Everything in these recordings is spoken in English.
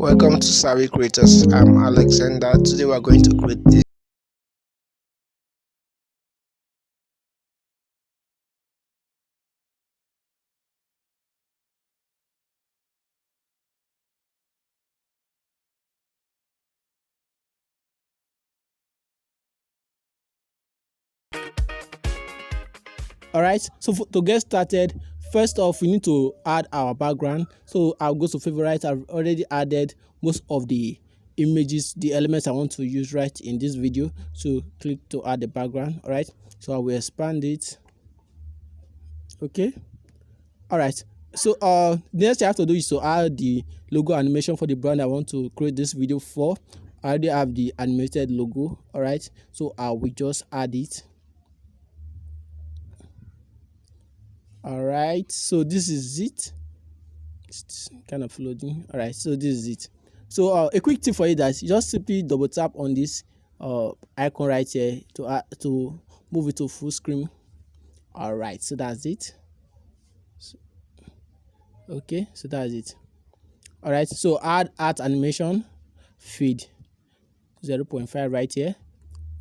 Welcome to Savvy Creators. I'm Alexander. Today we are going to create this. Alright, so to get started, first off we need to add our background. So I'll go to favorite. I've already added most of the images, the elements I want to use right in this video. So click to add the background. Alright, so I will expand it. Okay, alright, so the next thing I have to do is to add the logo animation for the brand I want to create this video for. I already have the animated logo. Alright, so I will just add it. All right, so this is it. It's kind of loading. All right, so this is it. So a quick tip for you guys, you just simply double tap on this icon right here to move it to full screen. All right, so that's it. Okay, so that's it. All right, so add art animation feed 0.5 right here.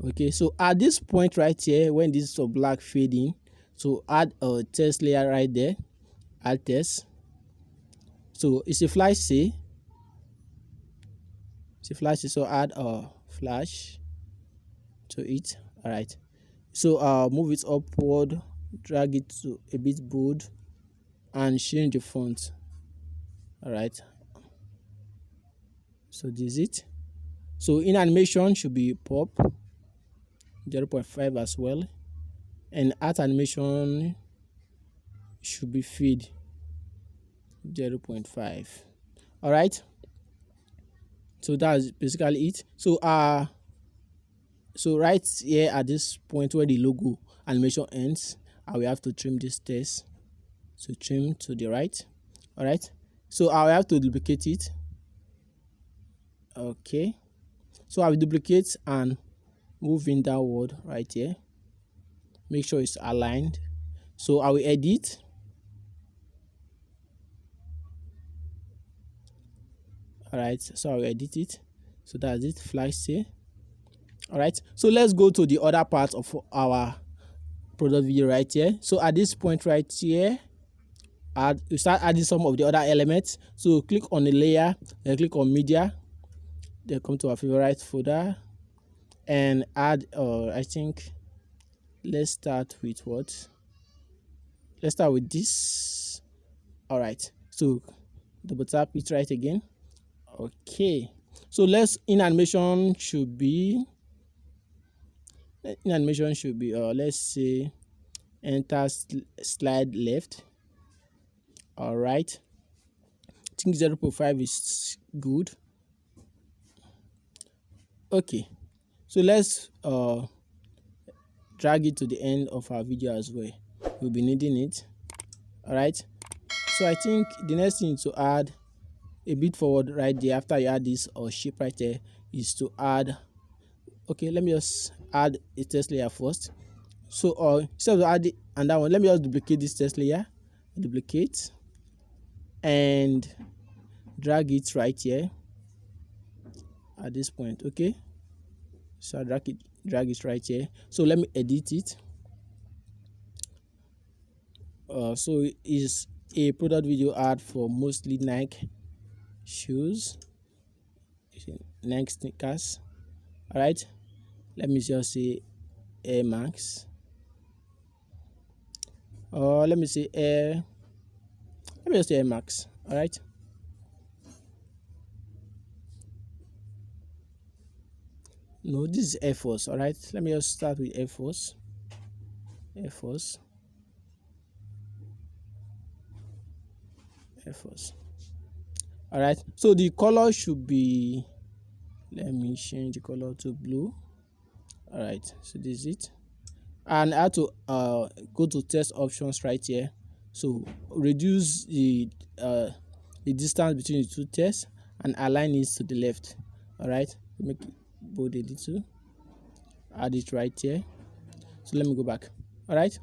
Okay, so at this point right here, when this is black fading, so add a text layer right there. Add text. So it's a flash C. It's a flash C, so add a flash to it. All right, so move it upward, drag it to a bit bold, and change the font. All right, so this is it. So in animation should be pop 0.5 as well, and art animation should be feed 0.5. all right, so that's basically it. So so right here at this point where the logo animation ends, I will have to trim this text. So trim to the right. All right, so I will have to duplicate it. Okay, so I will duplicate and move in downward right here. Make sure it's aligned. So I will edit. All right, so I will edit it. So that's it, flash C. All right, so let's go to the other part of our product video right here. So at this point right here, you start adding some of the other elements. So click on the layer, then click on media, then come to our favorite folder and add I think let's start with what? Let's start with this. All right, so double tap it right again. Okay, so let's animation should be let's say enter slide left. All right, I think 0.5 is good. Okay, so let's drag it to the end of our video as well. We'll be needing it. All right, so I think the next thing to add a bit forward right there after you add this shape right there is to add, okay, let me just add a text layer first. So instead of adding another one, let me just duplicate this text layer, duplicate and drag it right here at this point. Okay, so I drag it right here. So let me edit it. So it's a product video ad for mostly Nike shoes, Nike sneakers. All right, let me just say Air Max, or let me just say Air Max. All right, no, this is Air Force. All right, let me just start with Air Force. All right, so the color should be, let me change the color to blue. All right, so this is it. And I have to go to text options right here. So reduce the distance between the two texts and align it to the left. All right, make it bold a little, add it right here. So let me go back. All right,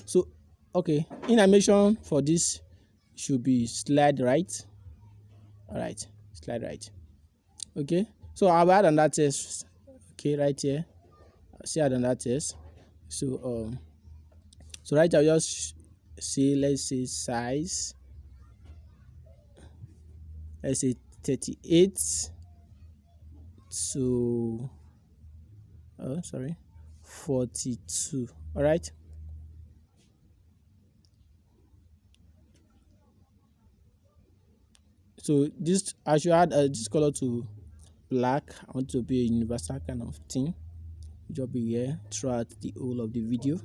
so okay, in animation for this should be slide right. All right, slide right. Okay, so I'll add another text. Okay, right here, see add another text. So so right, I'll just say, let's say size, let's say 38 to 42. All right. So this, I should add this color to black. I want to be a universal kind of thing. It will be here throughout the whole of the video.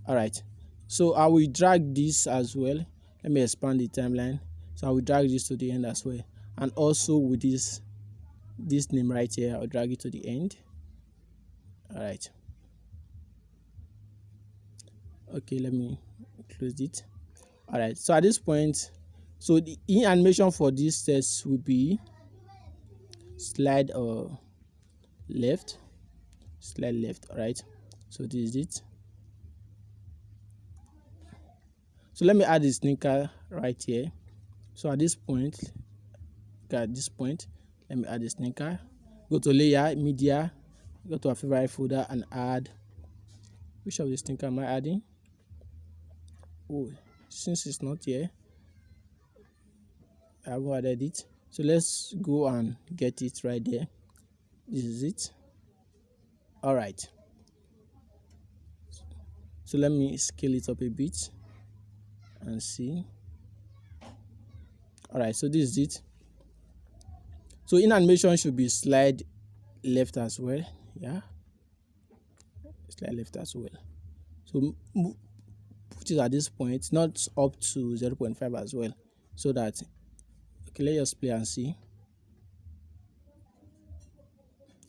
All right. So I will drag this as well. Let me expand the timeline. So I will drag this to the end as well, and also with this name right here, I'll drag it to the end. All right. Okay, let me close it. All right, so at this point, so the in animation for this test will be slide left, slide left. All right, so this is it. So let me add the sneaker right here. So at this point, let me add the sneaker. Go to layer, media, go to our favorite folder and add. Which of the sneaker am I adding? Oh, since it's not here, I haven't added it. So let's go and get it right there. This is it. All right. So let me scale it up a bit and see. All right, so this is it. So in animation should be slide left as well. Yeah, slide left as well. So put it at this point, not up to 0.5 as well, so that, okay, let's just play and see.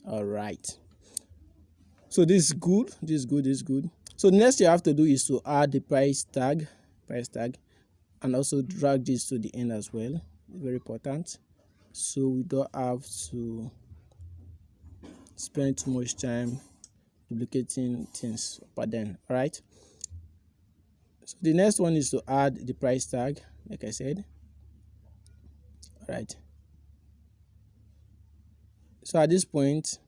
All right, so this is good, this is good, this is good. So next you have to do is to add the price tag, and also drag this to the end as well. It's very important, so we don't have to spend too much time duplicating things. But then, all right, so the next one is to add the price tag, like I said. All right, so at this point,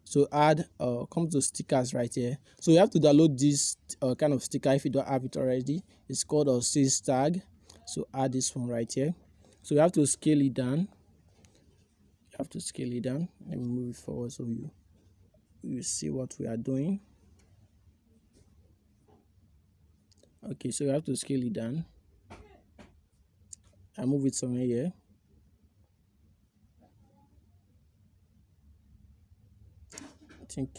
so add come to stickers right here. So you have to download this kind of sticker if you don't have it already. It's called a sales tag. So add this one right here. So you have to scale it down. You have to scale it down. Let me move it forward so you see what we are doing. Okay, so you have to scale it down. I move it somewhere here. I think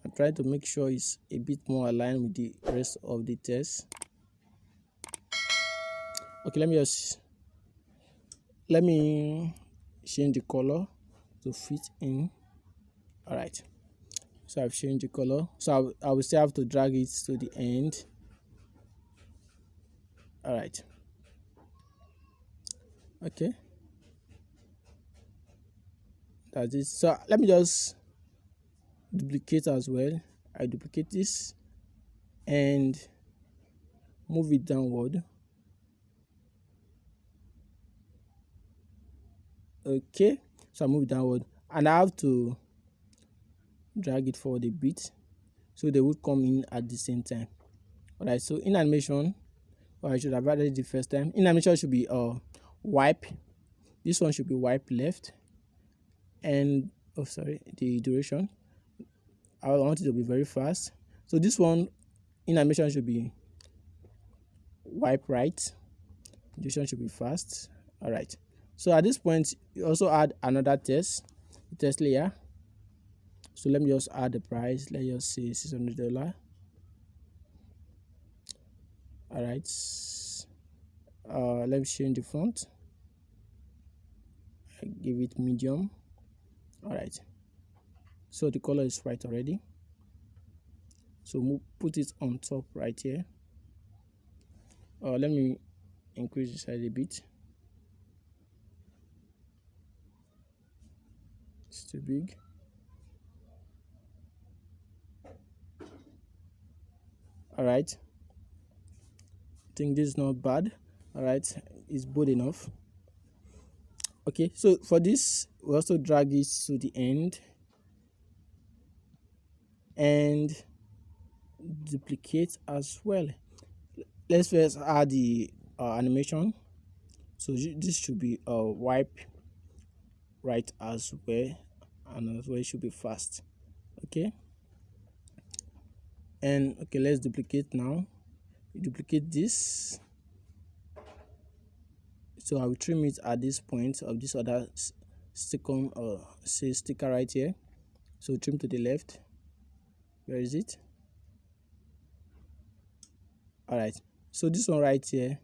I'm trying to make sure it's a bit more aligned with the rest of the text. Okay, let me change the color to fit in. All right, so I've changed the color, so I will still have to drag it to the end. All right, okay, that's it. So let me just duplicate as well. I duplicate this and move it downward. Okay, so I move it downward and I have to drag it forward a bit so they would come in at the same time. All right, so in animation, or I should have added it the first time. In animation should be wipe. This one should be wipe left, and the duration, I want it to be very fast. So this one in animation should be wipe right. Duration should be fast. All right, so at this point you also add another test layer. So let me just add the price. Let's just say $600. All right, let me change the font. I give it medium. All right, so the color is white already, so put it on top right here. Let me increase the size a bit. It's too big. All right, I think this is not bad. All right, it's bold enough. Okay, so for this we also drag it to the end and duplicate as well. Let's first add the animation. So this should be wipe right as well, and as well it should be fast. Okay, and okay, let's duplicate now. Duplicate this, so I will trim it at this point of this other sticker say sticker right here. So trim to the left. Where is it? All right, so this one right here,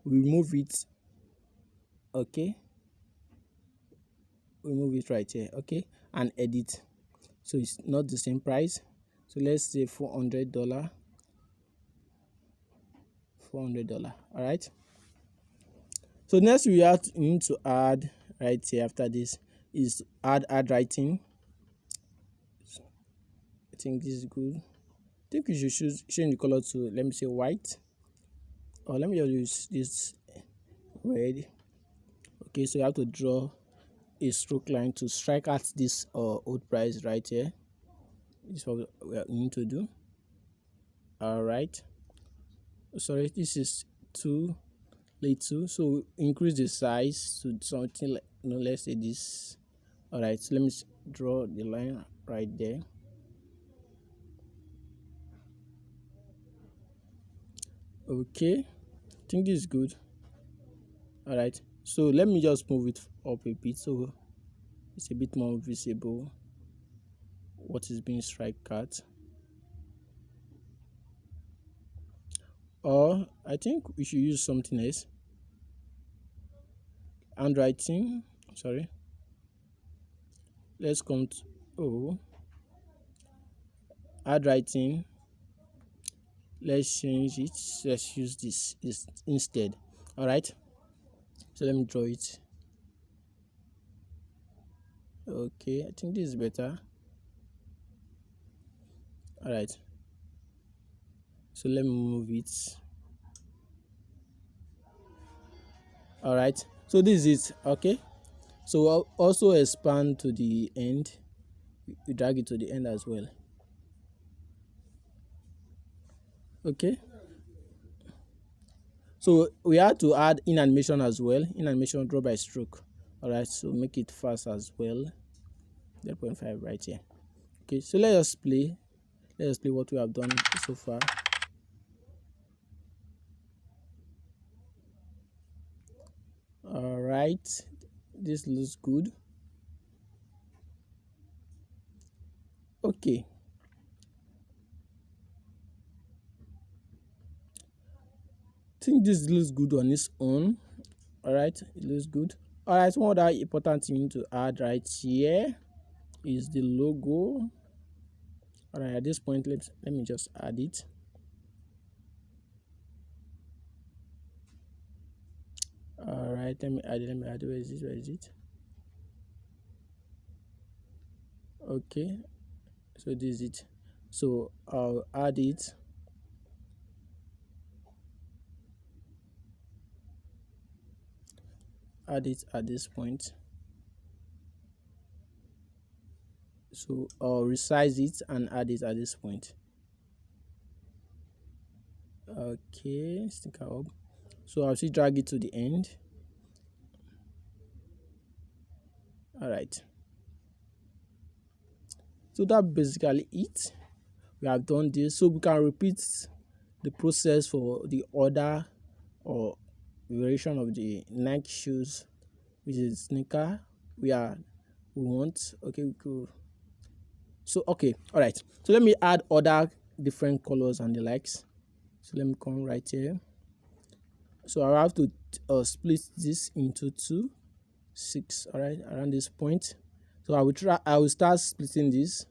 we move it. Okay, we move it right here. Okay, and edit. So it's not the same price, so let's say $400. $400. All right, so next we need to add right here after this is add writing. I think this is good. I think you should change the color to, let me say, white, or let me just use this red. Okay, so you have to draw a stroke line to strike at this old price right here. This is what we need to do. All right, sorry, this is too little, so increase the size to something like, let's say this. All right, so let me draw the line right there. Okay, I think this is good. All right, so let me just move it up a bit so it's a bit more visible what is being struck at. Or I think we should use something else. Handwriting, sorry, let's come to handwriting. Let's change it. Let's use this instead. All right, so let me draw it. Okay, I think this is better. All right, so let me move it. All right, so this is it. Okay, so I'll also expand to the end. You drag it to the end as well. Okay, so we have to add in animation as well. In animation, draw by stroke. All right, so make it fast as well. 0.5 right here. Okay, so let us play what we have done so far. All right, this looks good. Okay, I think this looks good on its own. All right, it looks good. All right, one other important thing to add right here is the logo. All right, at this point, let me just add it. All right, let me add it. Where is it? Okay, so this is it. So I'll add it. Add it at this point. So I'll resize it and add it at this point. Okay, sticker up. So I'll still drag it to the end. All right, so that's basically it. We have done this, so we can repeat the process for the other or variation of the Nike shoes, which is sneaker we want. Okay, we could. So okay, all right, so let me add other different colors and the likes. So let me come right here. So I have to split this into 6. All right, around this point. So I will start splitting this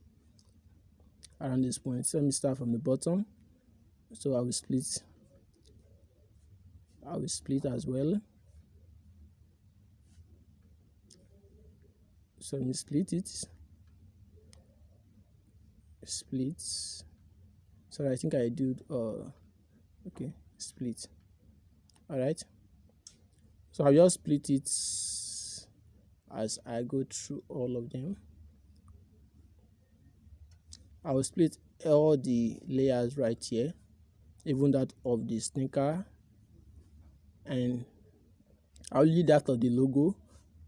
around this point. So let me start from the bottom. So I will split as well. So let me split it. Split. Sorry, I think I do okay, split. All right, so I'll just split it as I go through all of them. I will split all the layers right here, even that of the sneaker, and I'll leave that of the logo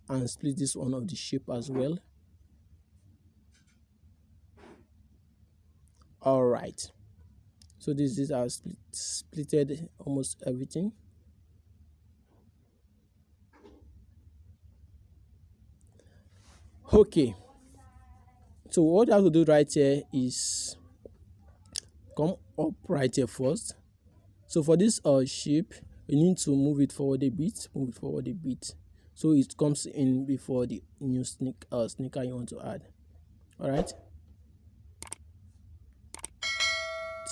and split this one of the shape as well. All right, so this is our splitted almost everything. Okay, so what you have to do right here is come up right here first. So for this shape, you need to move it forward a bit, so it comes in before the new sneaker you want to add. All right,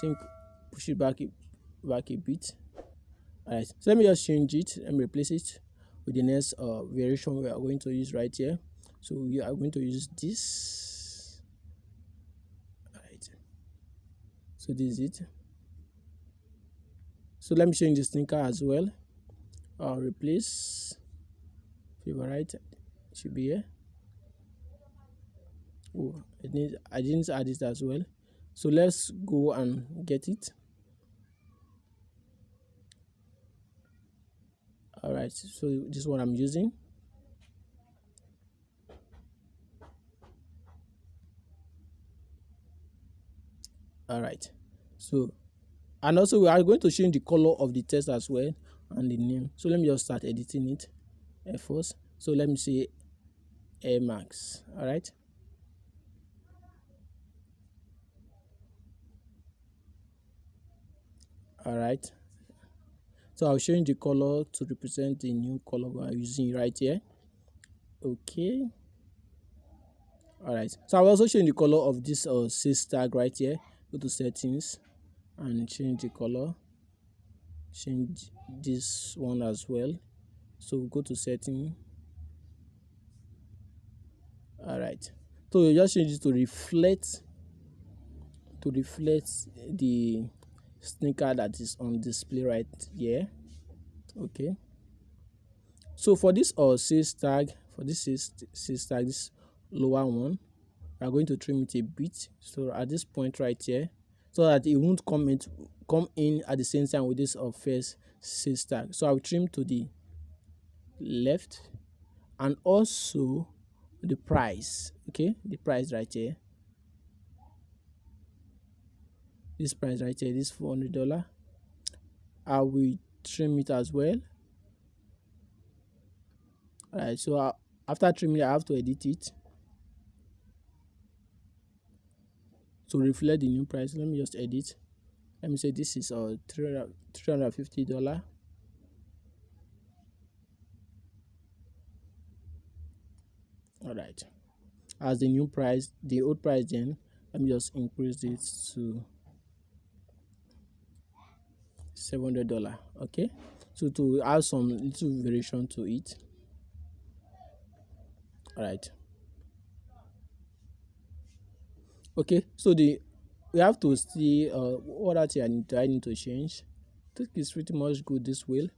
think push it back a bit. All right, so let me just change it and replace it with the next variation we are going to use right here. So we are going to use this. All right, so this is it. So let me change the sneaker as well. Replace favorite, should be here. Oh, I didn't add it as well. So let's go and get it. All right, so this is what I'm using. All right, so and also we are going to change the color of the text as well and the name. So let me just start editing it first. So let me say Air Max. All right, all right, so I'll change the color to represent the new color we are using right here. Okay, all right, so I'll also change the color of this sales tag right here. Go to settings and change the color, change this one as well. So go to setting. All right, so you just change it to reflect the sneaker that is on display right here. Okay, so for this sales tag, this lower one, we are going to trim it a bit, so at this point right here, so that it won't come in at the same time with this first sales tag. So I'll trim to the left, and also the price. Okay, the price right here, this price right here, this $400, I will trim it as well. All right, so after trimming, I have to edit it to reflect the new price. Let me just edit. Let me say this is $350. All right, as the new price, the old price, then let me just increase it to $700. Okay, so to add some little variation to it. All right, okay, so we have to see what that I need to change. I think it's pretty much good this way.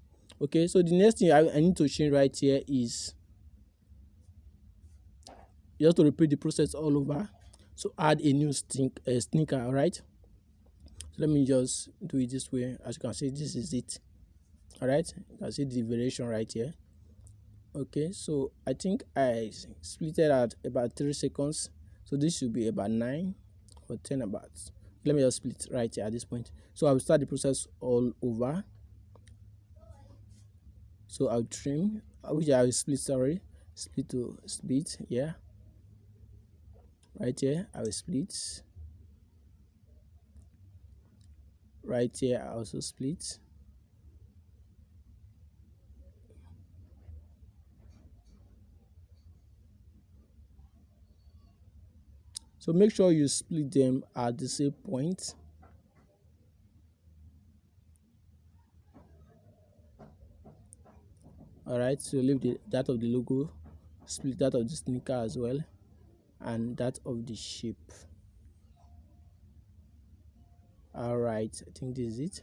Okay, so the next thing I need to change right here is you have to repeat the process all over. So add a new sneaker. All right, so let me just do it this way. As you can see, this is it. All right, you can see the variation right here. Okay, so I think I split it at about 3 seconds, so this should be about 9 or 10 about. Let me just split right here at this point. So I will start the process all over. So I'll trim, which I will split, split to split. Yeah, right here I will split. Right here I also split. So make sure you split them at the same point. All right, so leave that of the logo, split that of the sneaker as well, and that of the shape All right, I think this is it.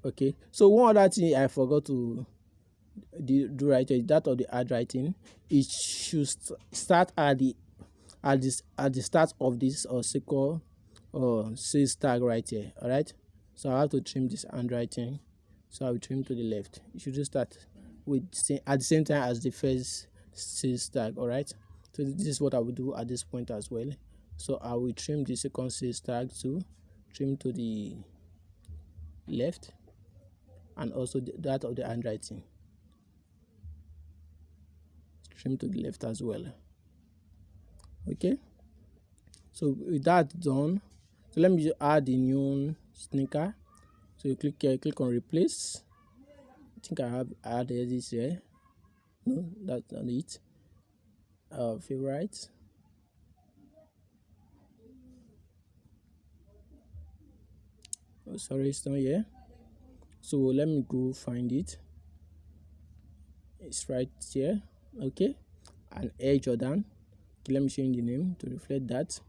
Okay, so one other thing I forgot to do right here is that of the ad writing. It should start at the start of this or circle or sales tag right here. All right, so I have to trim this handwriting, so I will trim to the left. It should just start with at the same time as the first sales tag. All right, so this is what I will do at this point as well. So I will trim the second sales tag to trim to the left, and also that of the handwriting trim to the left as well. Okay, so with that done, so let me just add the new sneaker. So you click here, click on replace. I think I have added this here. No, that's not it. Favorite. Oh, sorry, it's not here. So let me go find it. It's right here. Okay, and Air Jordan. Okay, let me change the name to reflect that.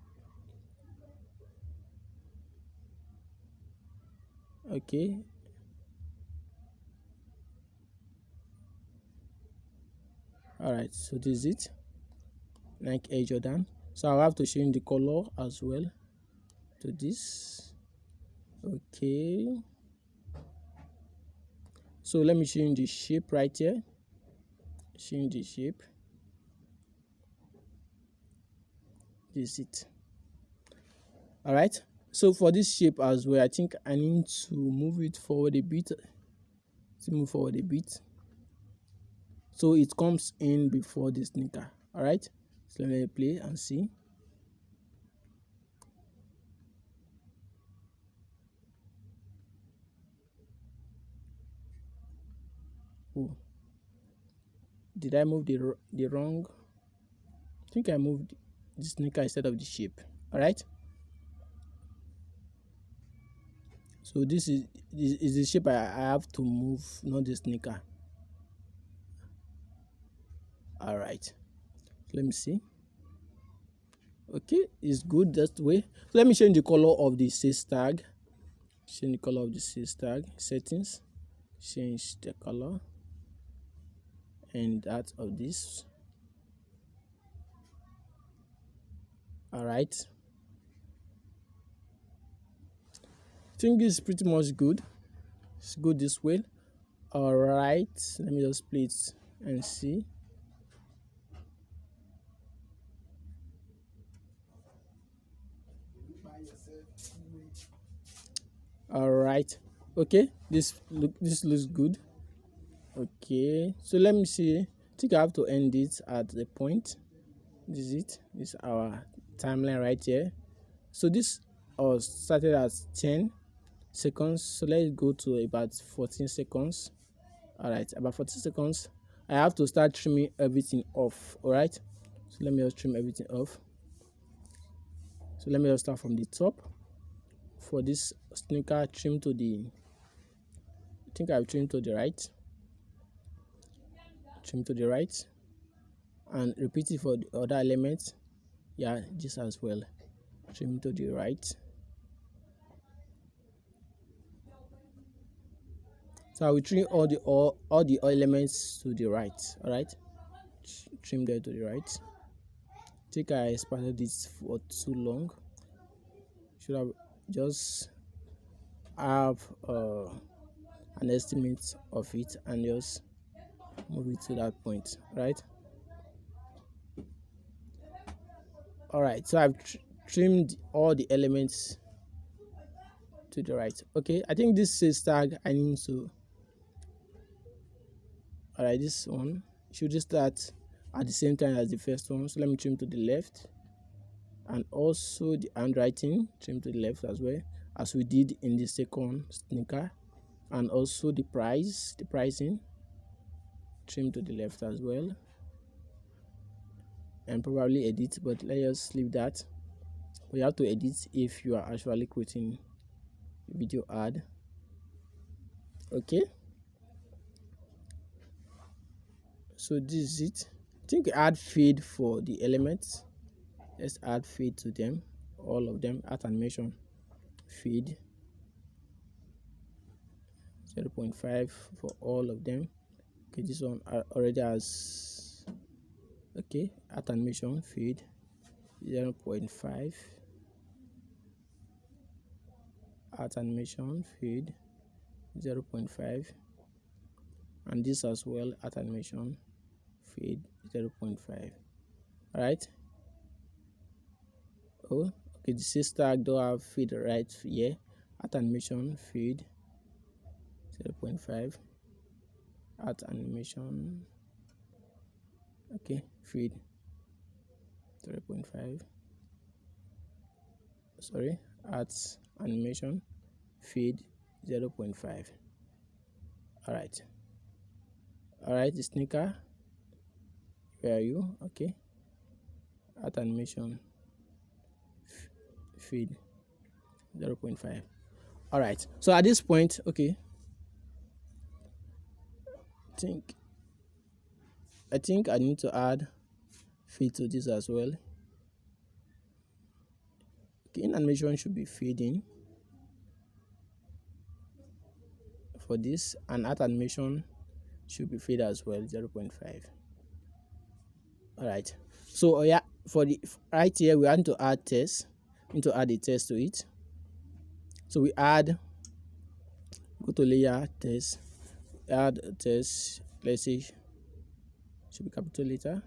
Okay, all right, so this is it, Nike Air Jordan. So I'll have to change the color as well to this. Okay, so let me change the shape right here. Change the shape. This is it. All right, so for this shape as well, I think I need to move it forward a bit. To move forward a bit so it comes in before the sneaker. All right, so let me play and see. Oh, did I move the wrong? I think I moved the sneaker instead of the shape. All right, so this is the shape I have to move, not the sneaker. All right, let me see. Okay, it's good that way. So let me change the color of the sales tag. Change the color of the sales tag settings. Change the color and that of this. All right, I think it's pretty much good. It's good this way. All right, let me just play it and see. All right, okay, this looks good. Okay, so let me see. I think I have to end it at the point. This is it. This is our timeline right here. So this started at 10 seconds, so let's go to about 14 seconds. All right, about 14 seconds, I have to start trimming everything off. All right, so let me just trim everything off. So let me just start from the top. For this sneaker, trim to the, I think I've trimmed to the right. Trim to the right, and repeat it for the other elements. Yeah, just as well. Trim to the right. So I will trim all the elements to the right. All right, trim there to the right. I think I expanded this for too long. Should have just have an estimate of it and just move it to that point, right? All right, so I've trimmed all the elements to the right. Okay, I think this sales tag I need to, all right, this one should just start at the same time as the first one. So let me trim to the left, and also the handwriting trim to the left as well, as we did in the second sneaker, and also the pricing trim to the left as well, and probably edit, but let's just leave that. But you have to edit if you are actually creating a video ad. Okay, so this is it. I think add fade for the elements. Let's add fade to them, all of them, add animation. feed 0.5 for all of them. Okay, this one already has, okay, art animation feed 0.5, art animation feed 0.5, and this as well, art animation feed 0.5. all right. Oh, okay, the sister don't have feed right here. Art animation feed 0.5, art animation, okay, feed 0.5, sorry, art animation feed 0.5. all right, the sneaker, where are you? Okay, art animation feed 0.5. all right, so at this point, okay, I think I need to add feed to this as well. Okay, in animation should be feeding for this, and art animation should be feed as well, 0.5. all right, so yeah, for the right here we want to add text. We need to add a text to it. So we add, go to layer, text, add a text, let's say should be capital letter,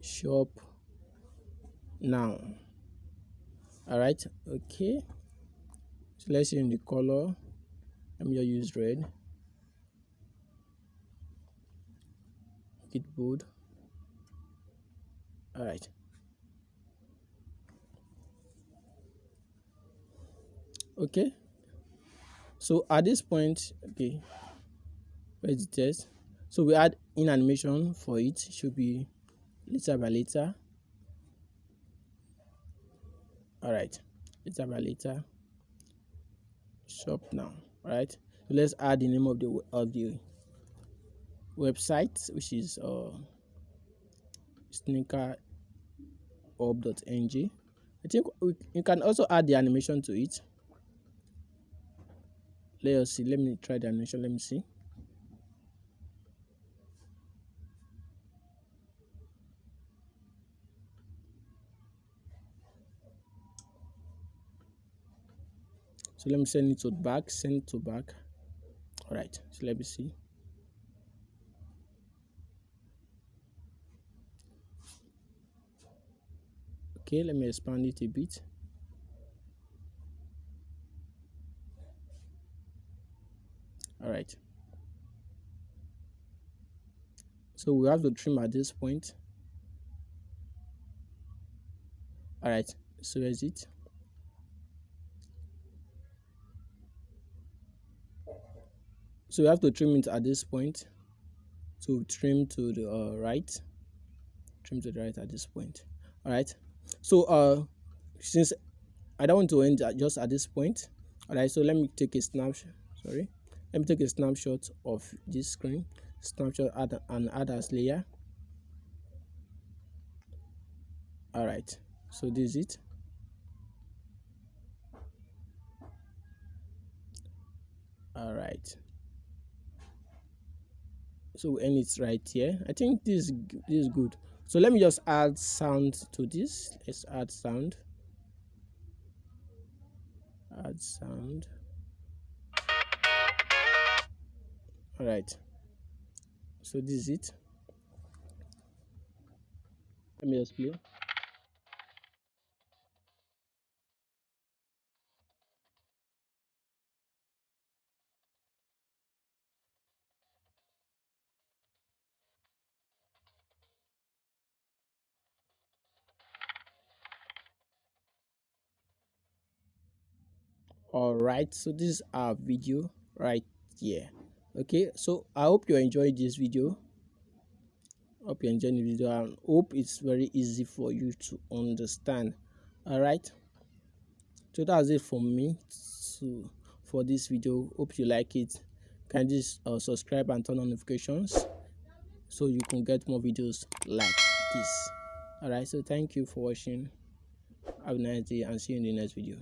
shop now. all right, okay, so let's see in the color, let me just use red, make it bold. all right, okay, so at this point, okay, where's the text? So we add in animation for it, should be letter by letter. all right, letter by letter, shop now. all right, so let's add the name of the website, which is sneakerhub.ng. I think you can also add the animation to it. Let us see, let me try the animation, let me see. So let me send it to back, all right, so let me see. Okay, let me expand it a bit. all right, so we have to trim at this point. all right, so here's it. So we have to trim it at this point. So trim to the right, at this point. all right, so since I don't want to end just at this point, all right, so let me take a snapshot, sorry, let me take a snapshot of this screen, add as layer. all right, so this is it. all right, so we end it right here. I think this is good. So let me just add sound to this. Let's add sound. all right, so this is it. Let me just play. all right, so this is our video right here. Okay, so I hope you enjoyed this video. And hope it's very easy for you to understand. all right, so that's it for me for this video. Hope you like it. Can you subscribe and turn on notifications so you can get more videos like this. all right, so thank you for watching. Have a nice day and see you in the next video.